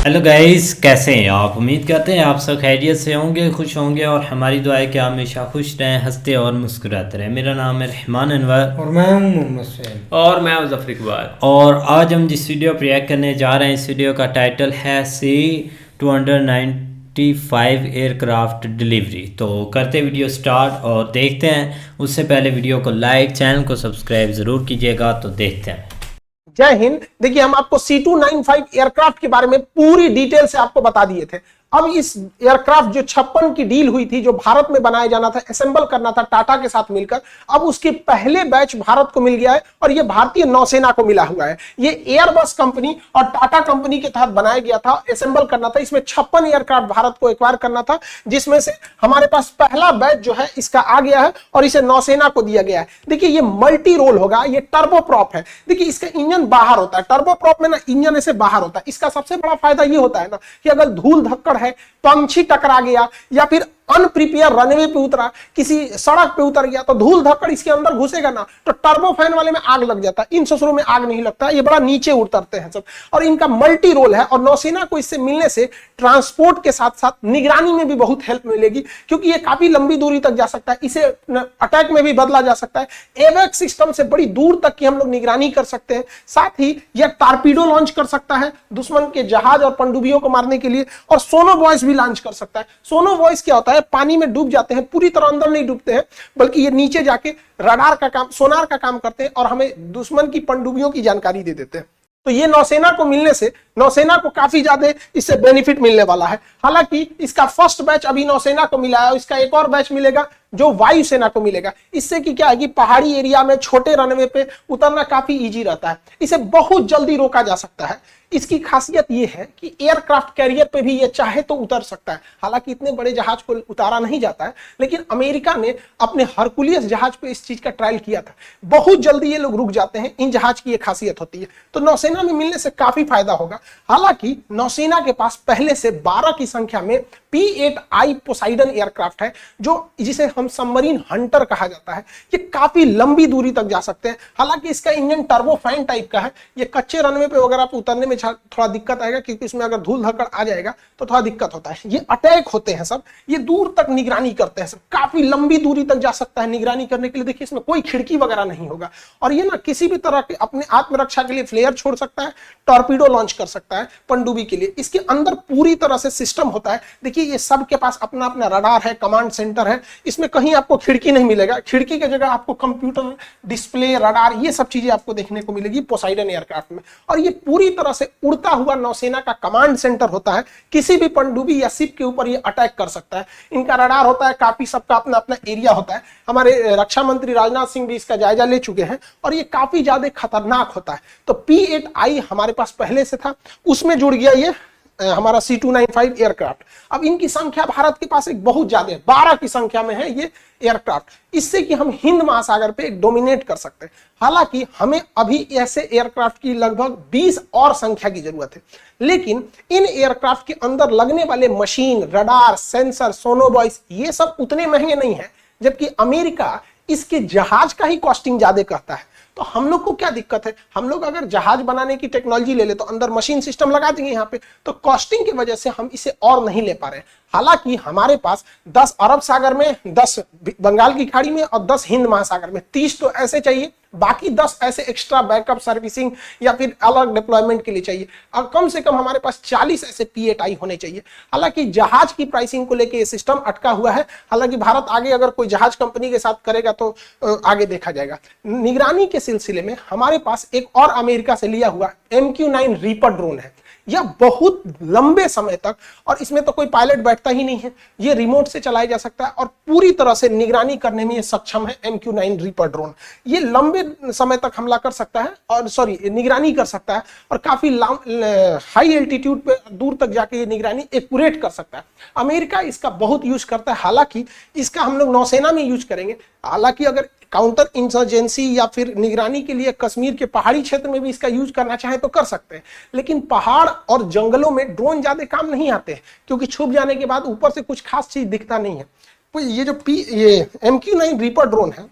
Hello guys, कैसे हैं आप। उम्मीद करते हैं आप सब खैरियत से होंगे, खुश होंगे और हमारी दुआ है कि आप हमेशा खुश रहें, हंसते और मुस्कुराते रहें। मेरा नाम है रहमान अनवर और मैं हूं मोहम्मद सैन। और मैं हूं जफर इकबाल। और आज हम जिस वीडियो पर रिएक्ट करने जा रहे हैं, इस वीडियो का टाइटल है C-295 एयरक्राफ्ट डिलीवरी। तो करते वीडियो स्टार्ट और देखते हैं। उससे पहले वीडियो को लाइक, चैनल को सब्सक्राइब ज़रूर कीजिएगा। तो देखते हैं। जय हिंद। देखिए, हम आपको C-295 एयरक्राफ्ट के बारे में पूरी डिटेल से आपको बता दिए थे। अब इस एयरक्राफ्ट जो 56 की डील हुई थी, जो भारत में बनाया जाना था, असेंबल करना था टाटा के साथ मिलकर, अब उसके पहले बैच भारत को मिल गया है और ये भारतीय नौसेना को मिला हुआ है। ये एयरबस कंपनी और टाटा कंपनी के तहत बनाया गया था, असेंबल करना था। इसमें 56 एयरक्राफ्ट भारत को एक्वायर करना था, जिसमें से हमारे पास पहला बैच जो है इसका आ गया है और इसे नौसेना को दिया गया है। देखिए, ये मल्टी रोल होगा, ये टर्बो प्रॉप है। देखिए, इसका इंजन बाहर होता है, टर्बो प्रॉप में ना इंजन ऐसे बाहर होता है। इसका सबसे बड़ा फायदा ये होता है ना कि अगर धूल धक्कड़ है, पंछी टकरा गया या फिर अनप्रिपेयर रनवे पे उतरा, किसी सड़क पे उतर गया, तो धूल धक्कड़ इसके अंदर घुसेगा ना, तो टर्बो फैन वाले में आग लग जाता है। इन ससुरों में आग नहीं लगता, ये बड़ा नीचे उतरते हैं सब। और इनका मल्टी रोल है और नौसेना को इससे मिलने से ट्रांसपोर्ट के साथ साथ निगरानी में भी बहुत हेल्प मिलेगी, क्योंकि ये काफी लंबी दूरी तक जा सकता है। इसे अटैक में भी बदला जा सकता है। एवेक सिस्टम से बड़ी दूर तक की हम लोग निगरानी कर सकते हैं। साथ ही यह टारपीडो लॉन्च कर सकता है दुश्मन के जहाज और पनडुब्बियों को मारने के लिए, और सोनो वॉइस भी लॉन्च कर सकता है। सोनो वॉइस क्या होता है? पानी में डूब जाते हैं, पूरी तरह अंदर नहीं डूबते हैं, बल्कि ये नीचे जाके रडार का काम, सोनार का काम करते हैं और हमें दुश्मन की पनडुब्बियों की जानकारी दे देते हैं। तो ये नौसेना को मिलने से नौसेना को काफी ज्यादा इससे बेनिफिट मिलने वाला है। हालांकि इसका फर्स्ट बैच अभी नौसेना को मिला है, इसका एक और बैच मिलेगा जो वायुसेना को मिलेगा। इससे कि क्या है कि पहाड़ी एरिया में छोटे रनवे पे उतरना काफी इजी रहता है, इसे बहुत जल्दी रोका जा सकता है। इसकी खासियत यह है कि एयरक्राफ्ट कैरियर पे भी ये चाहे तो उतर सकता है। हालांकि इतने बड़े जहाज को उतारा नहीं जाता है, लेकिन अमेरिका ने अपने हरकुलियस जहाज पे इस चीज का ट्रायल किया था। बहुत जल्दी ये लोग रुक जाते हैं, इन जहाज की ये खासियत होती है। तो नौसेना में मिलने से काफी फायदा होगा। हालांकि नौसेना के पास पहले से 12 की संख्या में P-8I पोसाइडन एयरक्राफ्ट है, जो जिसे हम सबमरीन हंटर कहा जाता है। ये काफी लंबी दूरी तक जा सकते हैं। हालांकि इसका इंजन टर्बोफैन टाइप का है। ये कच्चे रनवे पे वगैरह पे उतरने में थोड़ा दिक्कत आएगा, क्योंकि इसमें अगर धूल धक्कड़ आ जाएगा तो थोड़ा दिक्कत होता है। ये अटैक होते हैं सब, ये दूर तक निगरानी करते हैं सब, काफी लंबी दूरी तक जा सकता है निगरानी करने के लिए। देखिए, इसमें कोई खिड़की वगैरह नहीं होगा और ये ना किसी भी तरह के अपने आत्मरक्षा के लिए फ्लेयर छोड़ सकता है, टॉर्पीडो लॉन्च कर सकता है पनडुब्बी के लिए। इसके अंदर पूरी तरह से सिस्टम होता है। देखिए, ये सबके पास अपना अपना रडार है, कमांड सेंटर है। इसमें कहीं आपको खिड़की नहीं मिलेगा, खिड़की की जगह आपको कंप्यूटर, डिस्प्ले, रडार, ये सब चीजें आपको देखने को मिलेगी पोसाइडन एयरक्राफ्ट में। और ये पूरी तरह से उड़ता हुआ नौसेना का कमांड सेंटर होता है। किसी भी पनडुब्बी या शिप के ऊपर ये अटैक कर सकता है। इनका रडार होता है, काफी सबका अपना अपना एरिया होता है। हमारे रक्षा मंत्री राजनाथ सिंह भी इसका जायजा ले चुके हैं और ये काफी ज्यादा खतरनाक होता है। तो P-8I हमारे पास पहले से था, उसमें जुड़ गया ये हमारा C-295 एयरक्राफ्ट। अब इनकी संख्या भारत के पास एक बहुत ज्यादा है, 12 की संख्या में है ये एयरक्राफ्ट, इससे कि हम हिंद महासागर पे एक डोमिनेट कर सकते हैं। हालांकि हमें अभी ऐसे एयरक्राफ्ट की लगभग 20 और संख्या की जरूरत है, लेकिन इन एयरक्राफ्ट के अंदर लगने वाले मशीन, रडार, सेंसर, सोनोवॉइस, ये सब उतने महंगे नहीं है, जबकि अमेरिका इसके जहाज का ही कॉस्टिंग ज्यादा करता है। तो हम लोग को क्या दिक्कत है? हम लोग अगर जहाज बनाने की टेक्नोलॉजी ले ले तो अंदर मशीन सिस्टम लगा देंगे यहाँ पे, तो कॉस्टिंग की वजह से हम इसे और नहीं ले पा रहे हैं। हालांकि हमारे पास 10 अरब सागर में, 10 बंगाल की खाड़ी में और 10 हिंद महासागर में, 30 तो ऐसे चाहिए, बाकी 10 ऐसे एक्स्ट्रा बैकअप सर्विसिंग या फिर अलग डिप्लॉयमेंट के लिए चाहिए। और कम से कम हमारे पास 40 ऐसे P-8I होने चाहिए। हालांकि जहाज की प्राइसिंग को लेकर यह सिस्टम अटका हुआ है। हालांकि भारत आगे अगर कोई जहाज कंपनी के साथ करेगा तो आगे देखा जाएगा। निगरानी के सिलसिले में हमारे पास एक और अमेरिका से लिया हुआ MQ-9 रीपर ड्रोन है। यह बहुत लंबे समय तक, और इसमें तो कोई पायलट बैठता ही नहीं है, ये रिमोट से चलाया जा सकता है और पूरी तरह से निगरानी करने में ये सक्षम है। MQ-9 रीपर ड्रोन ये लंबे समय तक हमला कर सकता है और निगरानी कर सकता है और काफी हाई एल्टीट्यूड पे दूर तक जाके ये निगरानी एक्यूरेट कर सकता है। अमेरिका इसका बहुत यूज करता है। हालांकि इसका हम लोग नौसेना में यूज करेंगे। हालांकि अगर काउंटर इंसर्जेंसी या फिर निगरानी के लिए कश्मीर के पहाड़ी क्षेत्र में भी इसका यूज करना चाहे तो कर सकते हैं, लेकिन पहाड़ और जंगलों में ड्रोन ज्यादा काम नहीं आते हैं, क्योंकि छुप जाने के बाद ऊपर से कुछ खास चीज दिखता नहीं है। तो ये MQ-9 रीपर ड्रोन है,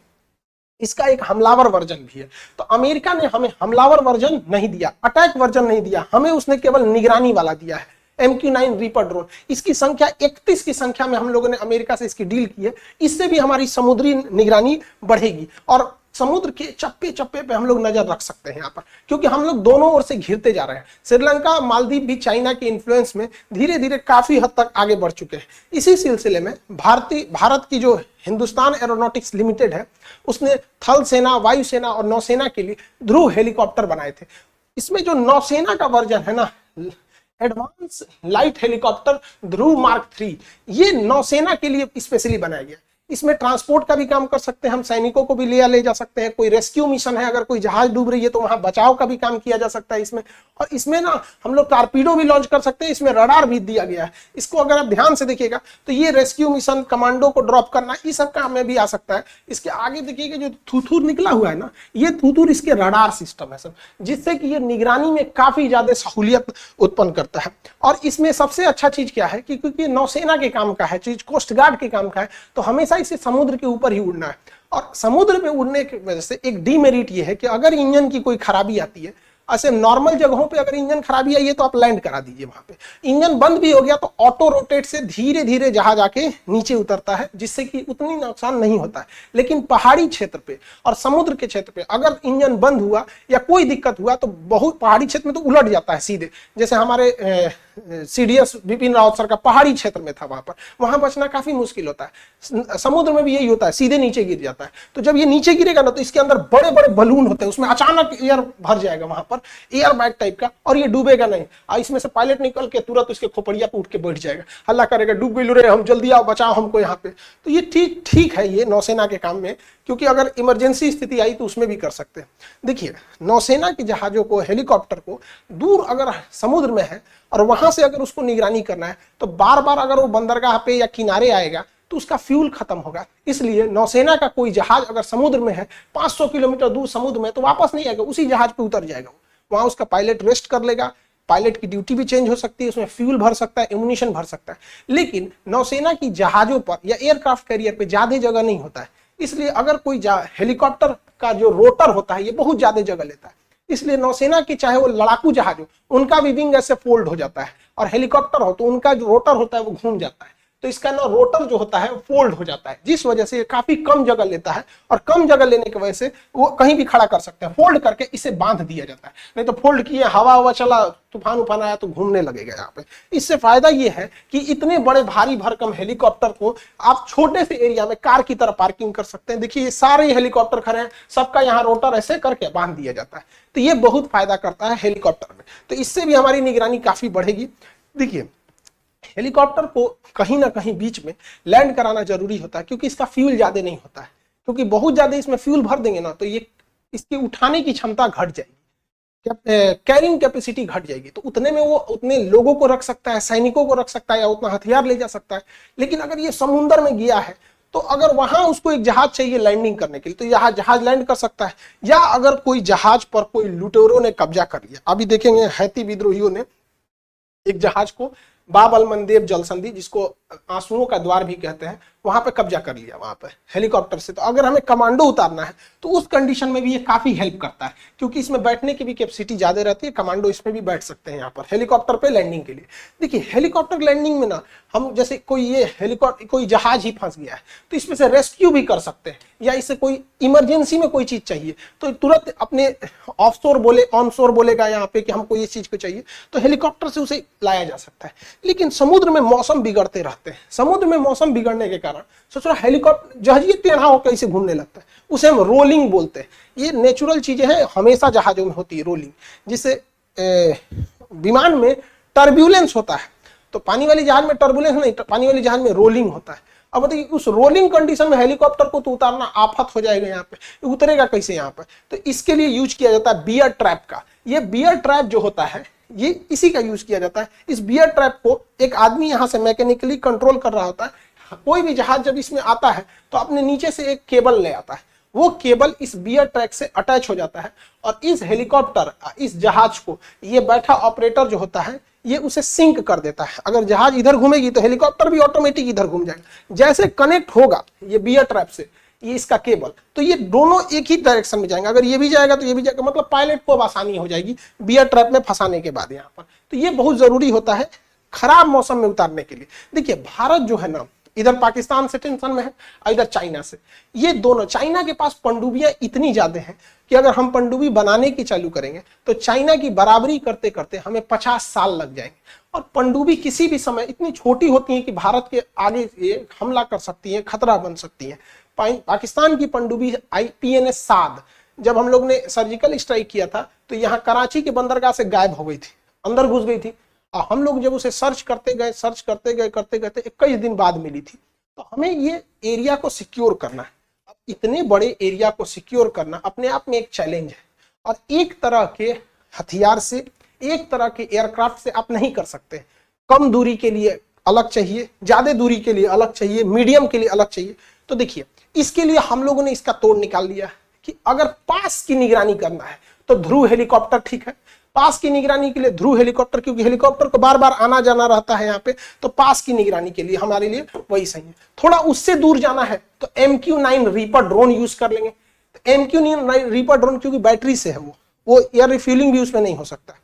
इसका एक हमलावर वर्जन भी है। तो अमेरिका ने हमें हमलावर वर्जन नहीं दिया, अटैक वर्जन नहीं दिया, हमें उसने केवल निगरानी वाला दिया है। MQ-9 रीपर ड्रोन, इसकी संख्या 31 की संख्या में हम लोगों ने अमेरिका से इसकी डील की है। इससे भी हमारी समुद्री निगरानी बढ़ेगी और समुद्र के चप्पे चप्पे पे हम लोग नजर रख सकते हैं यहाँ पर, क्योंकि हम लोग दोनों ओर से घिरते जा रहे हैं। श्रीलंका, मालदीव भी चाइना के इन्फ्लुएंस में धीरे धीरे काफी हद तक आगे बढ़ चुके हैं। इसी सिलसिले में भारत की जो हिंदुस्तान एरोनॉटिक्स लिमिटेड है, उसने थल सेना, वायुसेना और नौसेना के लिए ध्रुव हेलीकॉप्टर बनाए थे। इसमें जो नौसेना का वर्जन है ना, एडवांस लाइट हेलीकॉप्टर ध्रुव मार्क 3, ये नौसेना के लिए स्पेशली बनाया गया। इसमें ट्रांसपोर्ट का भी काम कर सकते हैं हम, सैनिकों को भी ले जा सकते हैं। कोई रेस्क्यू मिशन है, अगर कोई जहाज डूब रही है तो वहां बचाव का भी काम किया जा सकता है इसमें। और इसमें ना हम लोग टारपीडो भी लॉन्च कर सकते हैं, इसमें रडार भी दिया गया है। इसको अगर आप ध्यान से देखिएगा तो ये रेस्क्यू मिशन, कमांडो को ड्रॉप करना, ये सब काम में भी आ सकता है। इसके आगे देखिएगा जो थूथूर निकला हुआ है ना, ये थूथूर इसके रडार सिस्टम है सब, जिससे कि ये निगरानी में काफी ज्यादा सहूलियत उत्पन्न करता है। और इसमें सबसे अच्छा चीज क्या है कि क्योंकि नौसेना के काम का है चीज, कोस्ट गार्ड के काम का है, तो हमेशा इसे समुद्र के ऊपर ही उड़ना है। और समुद्र में उड़ने की वजह से एक डीमेरिट ये है कि अगर इंजन की कोई खराबी आती है, ऐसे नॉर्मल जगहों पे अगर इंजन खराबी आई है तो आप लैंड करा दीजिए वहां पे। इंजन बंद भी हो गया तो ऑटो रोटेट से धीरे धीरे जहाज आके नीचे उतरता है, जिससे कि उतनी नुकसान नहीं होता है। लेकिन पहाड़ी क्षेत्र पे और समुद्र के क्षेत्र पे अगर इंजन बंद हुआ या कोई दिक्कत हुआ तो बहुत पहाड़ी क्षेत्र में तो उलट जाता है सीधे। जैसे हमारे CDS बिपिन रावत सर का पहाड़ी क्षेत्र में था, वहां बचना काफी मुश्किल होता है। समुद्र में भी यही होता है, सीधे नीचे गिर जाता है। तो जब ये नीचे गिरेगा ना तो इसके अंदर बड़े बड़े बलून होते हैं, उसमें अचानक एयर भर जाएगा वहां पर, एयर बैग टाइप का, और ये डूबेगा नहीं। इसमें से पायलट निकल के तुरंत उसके खोपड़िया पे उठ के बैठ जाएगा, हल्ला करेगा, डूब गई रे, हम जल्दी आओ, बचाओ हमको यहाँ पे। तो ये ठीक है ये नौसेना के काम में, क्योंकि अगर इमरजेंसी स्थिति आई तो उसमें भी कर सकते हैं। देखिए नौसेना के जहाजों को, हेलीकॉप्टर को दूर अगर समुद्र में है और वहां से अगर उसको निगरानी करना है तो बार बार अगर वो बंदरगाह पे या किनारे आएगा तो उसका फ्यूल खत्म होगा। इसलिए नौसेना का कोई जहाज अगर समुद्र में है, 500 किलोमीटर दूर समुद्र में, तो वापस नहीं आएगा, उसी जहाज पे उतर जाएगा। वहां उसका पायलट रेस्ट कर लेगा, पायलट की ड्यूटी भी चेंज हो सकती है, उसमें फ्यूल भर सकता है, एमुनिशन भर सकता है। लेकिन नौसेना की जहाजों पर या एयरक्राफ्ट कैरियर पे ज्यादा जगह नहीं होता है, इसलिए अगर कोई हेलीकॉप्टर का जो रोटर होता है ये बहुत ज्यादा जगह लेता है। इसलिए नौसेना की चाहे वो लड़ाकू जहाज हो, उनका भी विंग ऐसे फोल्ड हो जाता है, और हेलीकॉप्टर हो तो उनका जो रोटर होता है वो घूम जाता है। तो इसका ना रोटर जो होता है फोल्ड हो जाता है, जिस वजह से ये काफी कम जगह लेता है, और कम जगह लेने की वजह से वो कहीं भी खड़ा कर सकते हैं। फोल्ड करके इसे बांध दिया जाता है, नहीं तो फोल्ड किए हवा चला, तूफान उफान आया तो घूमने लगेगा यहाँ पे। इससे फायदा ये है कि इतने बड़े भारी भरकम हेलीकॉप्टर को आप छोटे से एरिया में कार की तरह पार्किंग कर सकते हैं। देखिए ये सारे हेलीकॉप्टर खड़े हैं, सबका यहाँ रोटर ऐसे करके बांध दिया जाता है, तो ये बहुत फायदा करता है हेलीकॉप्टर में। तो इससे भी हमारी निगरानी काफी बढ़ेगी। देखिए हेलीकॉप्टर को कहीं ना कहीं बीच में लैंड कराना जरूरी होता है, क्योंकि इसका फ्यूल ज्यादा नहीं होता है, क्योंकि बहुत ज्यादा इसमें फ्यूल भर देंगे ना तो ये इसकी उठाने की क्षमता घट जाएगी, कैरिंग कैपेसिटी घट जाएगी। तो उतने में वो उतने लोगों को रख सकता है, सैनिकों को रख सकता है, या उतना हथियार ले जा सकता है। लेकिन अगर ये समुद्र में गया है तो अगर वहां उसको एक जहाज चाहिए लैंडिंग करने के लिए, तो यहाँ जहाज लैंड कर सकता है। या अगर कोई जहाज पर कोई लुटेरों ने कब्जा कर लिया, अभी देखेंगे हैती विद्रोहियों ने एक जहाज को बाब अल मंदेब जलसंधि, जिसको आंसुओं का द्वार भी कहते हैं, वहां पे कब्जा कर लिया वहां पे हेलीकॉप्टर से। तो अगर हमें कमांडो उतारना है तो उस कंडीशन में भी ये काफी हेल्प करता है, क्योंकि इसमें बैठने की भी कैपेसिटी ज्यादा रहती है। कमांडो इसमें भी बैठ सकते हैं यहाँ पर हेलीकॉप्टर पे लैंडिंग के लिए। देखिए हेलीकॉप्टर लैंडिंग में ना हम जैसे कोई ये हेलीकॉप्टर कोई जहाज ही फंस गया है तो इसमें से रेस्क्यू भी कर सकते हैं, या इससे कोई इमरजेंसी में कोई चीज चाहिए तो तुरंत अपने ऑफशोर बोले ऑनशोर बोलेगा यहाँ पे कि हमको ये चीज को चाहिए, तो हेलीकॉप्टर से उसे लाया जा सकता है। लेकिन समुद्र में मौसम बिगड़ते रहते हैं, समुद्र में मौसम बिगड़ने के कारण सोचो हेलीकॉप्टर जहाज ये टेढ़ा होकर इसे घूमने लगता है, उसे हम रोलिंग बोलते हैं। ये नेचुरल चीजें हैं, हमेशा जहाजों में होती है रोलिंग, जिससे विमान में टर्ब्यूलेंस होता है। तो पानी वाली जहाज में टर्बुलेंस नहीं, पानी वाली जहाज में रोलिंग होता है। अब बताइए उस रोलिंग कंडीशन में हेलीकॉप्टर को तो उतारना आफत हो जाएगा, यहाँ पे उतरेगा कैसे यहाँ पे। तो इसके लिए यूज किया जाता है बियर ट्रैप का। ये बियर ट्रैप जो होता है ये इसी का यूज किया जाता है। इस बियर ट्रैप को एक आदमी यहाँ से मैकेनिकली कंट्रोल कर रहा होता है। कोई भी जहाज जब इसमें आता है तो अपने नीचे से एक केबल ले आता है, वो केबल इस बियर ट्रैक से अटैच हो जाता है, और इस हेलीकॉप्टर इस जहाज को ये बैठा ऑपरेटर जो होता है ये उसे सिंक कर देता है। अगर जहाज इधर घूमेगी तो हेलीकॉप्टर भी ऑटोमेटिक इधर घूम जाएगा। जैसे कनेक्ट होगा ये बियर ट्रैप से ये इसका केबल, तो ये दोनों एक ही डायरेक्शन में जाएंगे। अगर ये भी जाएगा तो ये भी जाएगा, मतलब पायलट को अब आसानी हो जाएगी बियर ट्रैप में फंसाने के बाद यहाँ पर। तो ये बहुत जरूरी होता है खराब मौसम में उतारने के लिए। देखिए भारत जो है ना, इधर पाकिस्तान से टेंशन में है और इधर चाइना से। ये दोनों, चाइना के पास पनडुब्बियां इतनी ज्यादा हैं कि अगर हम पनडुब्बी बनाने की चालू करेंगे तो चाइना की बराबरी करते करते हमें 50 साल लग जाएंगे। और पनडुब्बी किसी भी समय इतनी छोटी होती है कि भारत के आगे ये हमला कर सकती है, खतरा बन सकती है। पाकिस्तान की पनडुब्बी IPNS साद, जब हम लोग ने सर्जिकल स्ट्राइक किया था तो यहाँ कराची के बंदरगाह से गायब हो गई थी, अंदर घुस गई थी। और हम लोग जब उसे सर्च करते गए करते 21 दिन बाद मिली थी। तो हमें ये एरिया को सिक्योर करना है। अब इतने बड़े एरिया को सिक्योर करना अपने आप में एक चैलेंज है, और एक तरह के हथियार से, एक तरह के एयरक्राफ्ट से आप नहीं कर सकते। कम दूरी के लिए अलग चाहिए, ज्यादा दूरी के लिए अलग चाहिए, मीडियम के लिए अलग चाहिए। तो देखिए इसके लिए हम लोगों ने इसका तोड़ निकाल लिया कि अगर पास की निगरानी करना है तो ध्रुव हेलीकॉप्टर ठीक है। पास की निगरानी के लिए ध्रुव हेलीकॉप्टर, क्योंकि हेलीकॉप्टर को बार बार आना जाना रहता है यहाँ पे, तो पास की निगरानी के लिए हमारे लिए वही सही है। थोड़ा उससे दूर जाना है तो MQ-9 रीपर ड्रोन यूज कर लेंगे। तो MQ-9 रीपर ड्रोन क्योंकि बैटरी से है, वो एयर रिफ्यूलिंग भी उसमें नहीं हो सकता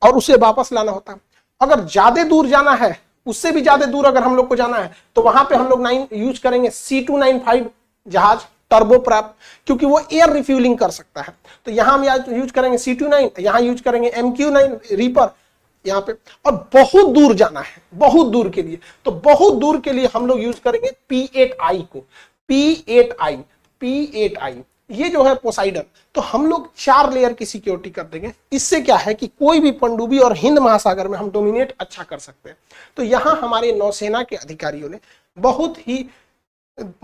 और उसे वापस लाना होता है। अगर ज्यादा दूर जाना है, उससे भी ज्यादा दूर अगर हम लोग को जाना है, तो वहां पे हम लोग 9 यूज करेंगे C295 जहाज टर्बो प्रैप, क्योंकि वो एयर रिफ्यूलिंग कर सकता है। तो यहां हम यूज करेंगे C29, यहां यूज करेंगे MQ-9 रीपर यहाँ पे। और बहुत दूर जाना है, बहुत दूर के लिए, तो बहुत दूर के लिए हम लोग यूज करेंगे P8I को। P8I ये जो है पोसाइडन। तो हम लोग 4 लेयर की सिक्योरिटी कर देंगे। इससे क्या है कि कोई भी पनडुब्बी और हिंद महासागर में हम डोमिनेट अच्छा कर सकते हैं। तो यहां हमारे नौसेना के अधिकारियों ने बहुत ही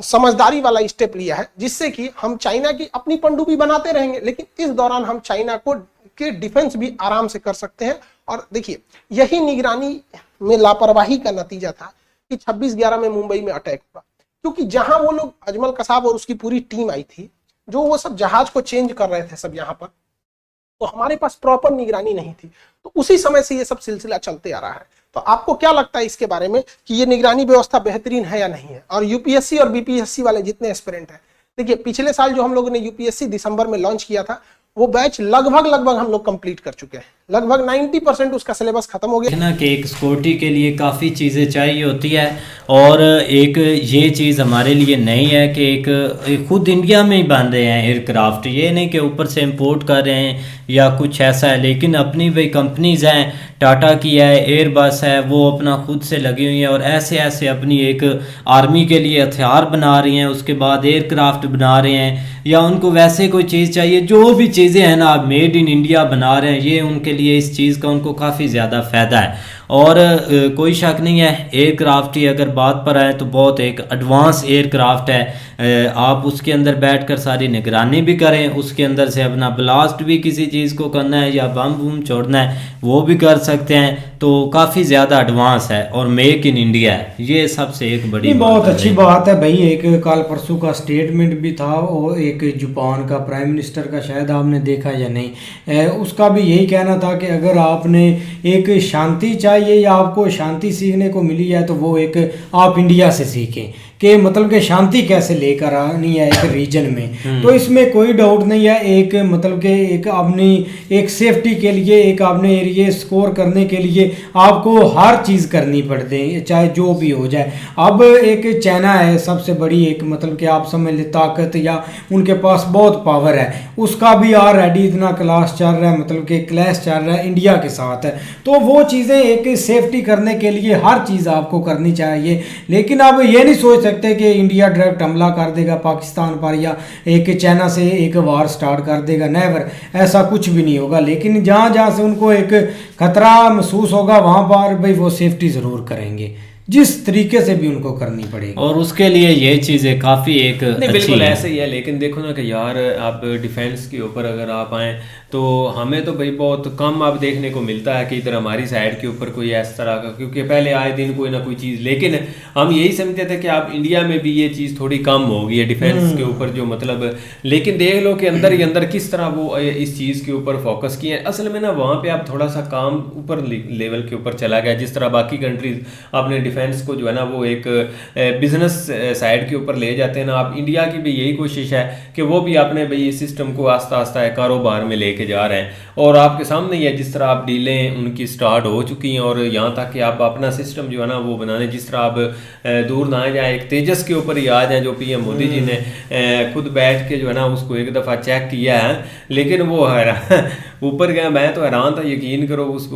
समझदारी वाला स्टेप लिया है, जिससे कि हम चाइना की अपनी पनडुब्बी बनाते रहेंगे, लेकिन इस दौरान हम चाइना को के डिफेंस भी आराम से कर सकते हैं। और देखिए यही निगरानी में लापरवाही का नतीजा था कि 26/11 में मुंबई में अटैक हुआ, क्योंकि जहां वो लोग अजमल कसाब और उसकी पूरी टीम आई थी, जो वो सब जहाज को चेंज कर रहे थे सब यहाँ पर, तो हमारे पास प्रॉपर निगरानी नहीं थी। तो उसी समय से ये सब सिलसिला चलते आ रहा है। तो आपको क्या लगता है इसके बारे में कि ये निगरानी व्यवस्था बेहतरीन है या नहीं है? और UPSC और BPSC वाले जितने एस्पिरेंट हैं, देखिए पिछले साल जो हम लोगों ने UPSC दिसंबर में लॉन्च किया था, वो बैच लगभग हम लोग कंप्लीट कर चुके हैं। लगभग 90% उसका सिलेबस खत्म हो गया ना कि एक सिक्योरिटी के लिए काफ़ी चीज़ें चाहिए होती है। और एक ये चीज़ हमारे लिए नहीं है कि एक खुद इंडिया में ही बन रहे हैं एयरक्राफ्ट, ये नहीं कि ऊपर से इंपोर्ट कर रहे हैं या कुछ ऐसा है। लेकिन अपनी भाई कंपनीज हैं, टाटा की है, एयरबस है, वो अपना खुद से लगी हुई हैं और ऐसे ऐसे अपनी एक आर्मी के लिए हथियार बना रही हैं, उसके बाद एयरक्राफ्ट बना रहे हैं, या उनको वैसे कोई चीज़ चाहिए, जो भी चीज़ें हैं ना मेड इन इंडिया बना रहे हैं, ये उनके लिए इस चीज़ का उनको काफ़ी ज़्यादा फ़ायदा है। और कोई शक नहीं है, एयरक्राफ्ट की अगर बात पर आए तो बहुत एक एडवांस एयरक्राफ्ट है। आप उसके अंदर बैठकर सारी निगरानी भी करें, उसके अंदर से अपना ब्लास्ट भी किसी चीज़ को करना है या बम बूम छोड़ना है वो भी कर सकते हैं। तो काफ़ी ज़्यादा एडवांस है और मेक इन इंडिया है, ये सबसे एक बड़ी बहुत अच्छी बात है भाई। एक कल परसों का स्टेटमेंट भी था, और एक जापान का प्राइम मिनिस्टर का, शायद आपने देखा या नहीं, उसका भी यही कहना था कि अगर आपने एक शांति चाहिए या आपको शांति सीखने को मिली है तो वो एक आप इंडिया से सीखें, कि मतलब कि शांति कैसे लेकर आनी है एक रीजन में। तो इसमें कोई डाउट नहीं है। एक मतलब कि एक अपनी एक सेफ्टी के लिए, एक अपने एरिए स्कोर करने के लिए आपको हर चीज़ करनी पड़ती है, चाहे जो भी हो जाए। अब एक चाइना है सबसे बड़ी, एक मतलब कि आप समझ ले ताकत, या उनके पास बहुत पावर है, उसका भी ऑलरेडी इतना क्लास चल रहा है, मतलब कि क्लैश चल रहा है इंडिया के साथ है। तो वो चीज़ें एक सेफ्टी करने के लिए हर चीज़ आपको करनी चाहिए। लेकिन आप ये नहीं सोच सकते कि इंडिया डायरेक्ट हमला कर देगा पाकिस्तान पर या एक चाइना से एक वार स्टार्ट कर देगा, नेवर, ऐसा कुछ भी नहीं होगा। लेकिन जहाँ जहाँ से उनको एक खतरा महसूस होगा वहाँ पर भाई वो सेफ्टी ज़रूर करेंगे, जिस तरीके से भी उनको करनी पड़ेगी। और उसके लिए ये चीज़ें काफ़ी एक नहीं, अच्छी बिल्कुल है। ऐसे ही है। लेकिन देखो ना कि यार आप डिफेंस के ऊपर अगर आप आएँ तो हमें तो भाई बहुत कम अब देखने को मिलता है कि इधर हमारी साइड के ऊपर कोई इस तरह का, क्योंकि पहले आए दिन कोई ना कोई चीज़, लेकिन हम यही समझते थे कि अब इंडिया में भी ये चीज़ थोड़ी कम हो गई है डिफेंस के ऊपर जो मतलब। लेकिन देख लो कि अंदर ही अंदर किस तरह वो इस चीज़ के ऊपर फोकस किए हैं। असल में ना वहाँ पे आप थोड़ा सा काम ऊपर लेवल के ऊपर चला गया, जिस तरह बाकी कंट्रीज अपने डिफेंस डिफेंस को जो है ना वो एक बिजनेस साइड के ऊपर ले जाते हैं ना। आप इंडिया की भी यही कोशिश है कि वो भी अपने भाई इस सिस्टम को आस्ता आस्ता कारोबार में लेके जा रहे हैं, और आपके सामने ही है जिस तरह आप डीलें उनकी स्टार्ट हो चुकी हैं, और यहाँ तक कि आप अपना सिस्टम जो है ना वो बनाने, जिस तरह आप दूर ना जाए, एक तेजस के ऊपर ही आ जाए जो पीएम मोदी जी ने खुद बैठ के जो है ना उसको एक दफ़ा चेक किया है, लेकिन वो ऊपर गया, मैं तो हैरान था, यकीन करो उस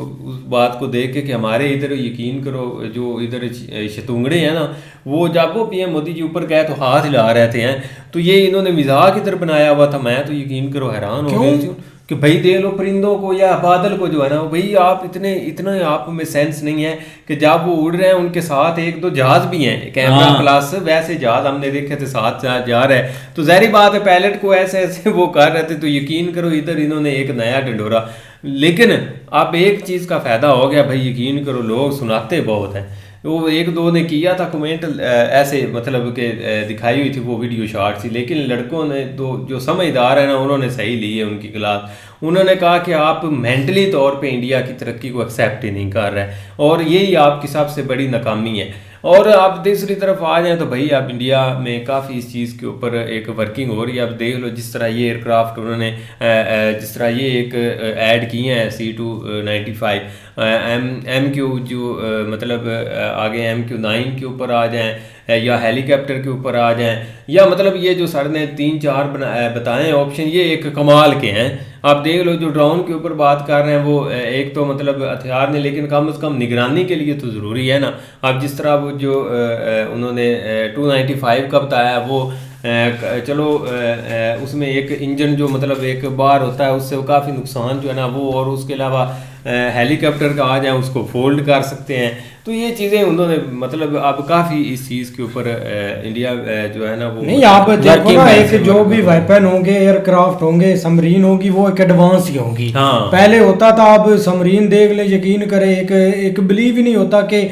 बात को देख के कि हमारे इधर, यकीन करो जो इधर शतुंगड़े हैं ना, वो जब वो पीएम मोदी जी ऊपर गए तो हाथ हिला रहे थे हैं, तो ये इन्होंने मिजाक इधर बनाया हुआ था। मैं तो यकीन करो हैरान हो गया कि भाई देख लो परिंदों को या बादल को जो है ना, भाई आप इतना आप में सेंस नहीं है कि जब वो उड़ रहे हैं उनके साथ एक दो जहाज भी हैं, कैमरा प्लस वैसे जहाज हमने देखे थे साथ जा रहे हैं, तो ज़ाहिर बात है पायलट को ऐसे ऐसे वो कर रहे थे, तो यकीन करो इधर इन्होंने एक नया ढिंढोरा। लेकिन अब एक चीज़ का फ़ायदा हो गया भाई, यकीन करो लोग सुनाते बहुत हैं। वो एक दो ने किया था कमेंट ऐसे, मतलब कि दिखाई हुई थी वो वीडियो शॉर्ट सी, लेकिन लड़कों ने जो समझदार है ना उन्होंने सही ली है उनकी क्लास। उन्होंने कहा कि आप मेंटली तौर पे इंडिया की तरक्की को एक्सेप्ट ही नहीं कर रहे, और यही आपकी सबसे बड़ी नाकामी है। और आप दूसरी तरफ आ जाएं तो भाई आप इंडिया में काफ़ी इस चीज़ के ऊपर एक वर्किंग हो रही है। आप देख लो जिस तरह ये एयरक्राफ्ट उन्होंने जिस तरह ये एक ऐड किए हैं C295 MQ जो मतलब आगे MQ9 के ऊपर आ जाएं या हेलीकॉप्टर के ऊपर आ जाएं, या मतलब ये जो सर ने 3-4 बताए ऑप्शन, ये एक कमाल के हैं। आप देख लो जो ड्रोन के ऊपर बात कर रहे हैं वो एक तो मतलब हथियार नहीं, लेकिन कम से कम निगरानी के लिए तो ज़रूरी है ना। अब जिस तरह वो जो उन्होंने 295 का बताया वो चलो उसमें एक इंजन जो मतलब एक बार होता है उससे वो काफ़ी नुकसान जो है ना वो, और उसके अलावा हेलीकॉप्टर का आ जाए उसको फोल्ड कर सकते हैं। तो ये चीज़ें उन्होंने मतलब अब काफ़ी इस चीज़ के ऊपर इंडिया जो है ना वो नहीं, आप देखो ना एक जो भी वेपन होंगे, एयरक्राफ्ट होंगे, सबमरीन होगी, वो एक एडवांस ही होगी। हाँ। पहले होता था, अब सबमरीन देख ले, यकीन करे एक बिलीव ही नहीं होता कि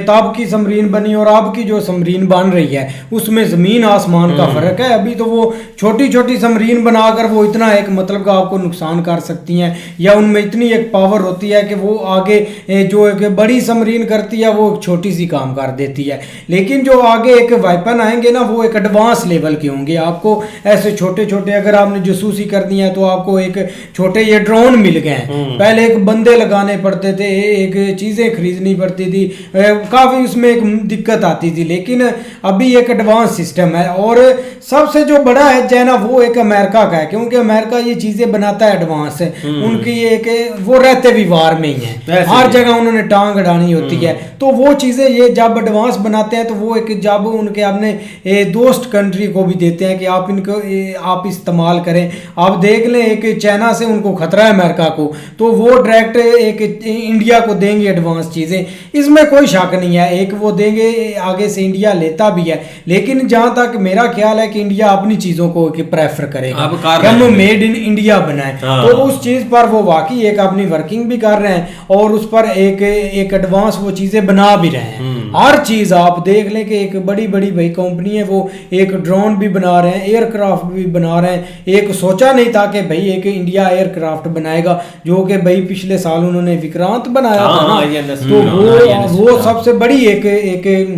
तब की सबमरीन बनी और अब की जो सबमरीन बन रही है उसमें ज़मीन आसमान का फ़र्क है। अभी तो वो छोटी छोटी सबमरीन बनाकर वो इतना एक मतलब का आपको नुकसान कर सकती हैं, या उनमें इतनी एक पावर होती है कि वो आगे जो एक बड़ी सबमरीन करती है वो छोटी सी काम कर देती है। लेकिन जो आगे एक वेपन आएंगे ना वो एक एडवांस लेवल के होंगे। आपको ऐसे छोटे छोटे अगर आपने जासूसी करनी है तो आपको एक छोटे ये ड्रोन मिल गए हैं। पहले एक बंदे लगाने पड़ते थे, एक चीज़ें खरीदनी पड़ती थी, काफ़ी उसमें एक दिक्कत आती थी, लेकिन अभी एक एडवांस सिस्टम है। और सबसे जो बड़ा है जो है ना वो एक अमेरिका का है, क्योंकि अमेरिका ये चीज़ें बनाता है एडवांस है। उनकी एक वो रहते भी वार में ही है, हर जगह उन्होंने टांग अड़ानी होती है, तो वो चीज़ें ये जब एडवांस बनाते हैं तो वो एक जब उनके अपने दोस्त कंट्री को भी देते हैं कि आप इनको आप इस्तेमाल करें। आप देख लें एक चाइना से उनको खतरा है अमेरिका को, तो वो डायरेक्ट एक इंडिया को देंगे एडवांस चीज़ें, इसमें कोई शक नहीं है। एक वो देंगे, आगे से इंडिया लेता भी है, लेकिन जहाँ तक मेरा ख्याल है कि इंडिया अपनी चीज़ों को प्रेफर करेगा कि हम मेड इन इंडिया बनाए। तो उस चीज़ पर वो वाकई एक अपनी वर्किंग भी कर रहे हैं और उस पर एक एडवांस वो चीज़ें बना भी रहे हैं। हर चीज़ आप देख लें कि एक बड़ी बड़ी भाई कंपनी है, वो एक ड्रोन भी बना रहे हैं, एयरक्राफ्ट भी बना रहे हैं। एक सोचा नहीं था कि भाई एक इंडिया एयरक्राफ्ट बनाएगा, जो कि भाई पिछले साल उन्होंने विक्रांत बनाया था ना, तो वो सबसे बड़ी एक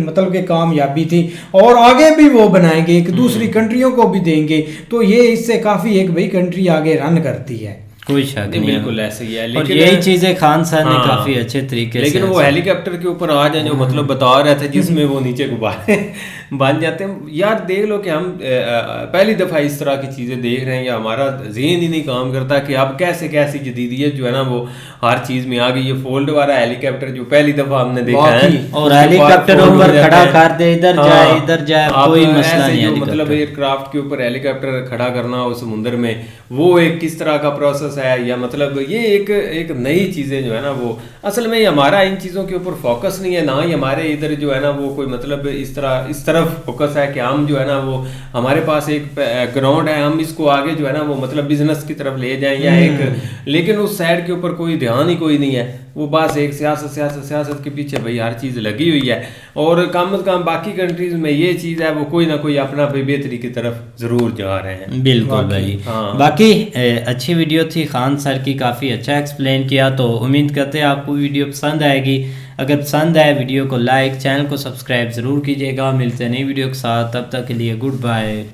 मतलब कि कामयाबी थी, और आगे भी वो बनाएंगे, एक दूसरी कंट्रियों को भी देंगे। तो ये इससे काफ़ी एक भाई कंट्री आगे रन करती है, कोई शक नहीं, बिल्कुल ऐसे ही है। लेकिन यही चीजें खान साहब ने काफी अच्छे तरीके से, लेकिन वो हेलीकॉप्टर के ऊपर आ जाए जो मतलब बता रहे थे जिसमें वो नीचे गुब्बारे बन जाते हैं। यार देख लो कि हम पहली दफ़ा इस तरह की चीज़ें देख रहे हैं, या हमारा जहन ही नहीं काम करता कि अब कैसे कैसी जदीदियत जो है ना वो हर चीज़ में आ गई। ये फोल्ड वाला हेलीकॉप्टर जो पहली दफ़ा हमने देखा है, और हेलीकॉप्टर ऊपर खड़ा कर दे, इधर जाए कोई मसला नहीं है। मतलब एयरक्राफ्ट के ऊपर हेलीकॉप्टर खड़ा करना उस समुद्र में, वो एक किस तरह का प्रोसेस है, या मतलब ये एक नई चीज़ें जो है ना वो असल में हमारा इन चीज़ों के ऊपर फोकस नहीं है, ना ही हमारे इधर जो है ना वो कोई मतलब इस तरफ फोकस है कि हम जो है ना वो हमारे पास एक ग्राउंड है, हम इसको आगे जो है ना वो मतलब बिजनेस की तरफ ले जाएं या एक, लेकिन उस साइड के ऊपर कोई ध्यान ही कोई नहीं है। वो बस एक सियासत सियासत सियासत के पीछे भाई हर चीज़ लगी हुई है। और कम से कम बाकी कंट्रीज़ में ये चीज़ है वो कोई ना कोई अपना बेहतरी की तरफ ज़रूर जा रहे हैं। बिल्कुल भाई। हाँ। बाकी अच्छी वीडियो थी, खान सर की काफ़ी अच्छा एक्सप्लेन किया। तो उम्मीद करते हैं आपको वीडियो पसंद आएगी। अगर पसंद आए वीडियो को लाइक, चैनल को सब्सक्राइब ज़रूर कीजिएगा। मिलते हैं नई वीडियो के साथ, तब तक के लिए गुड बाय।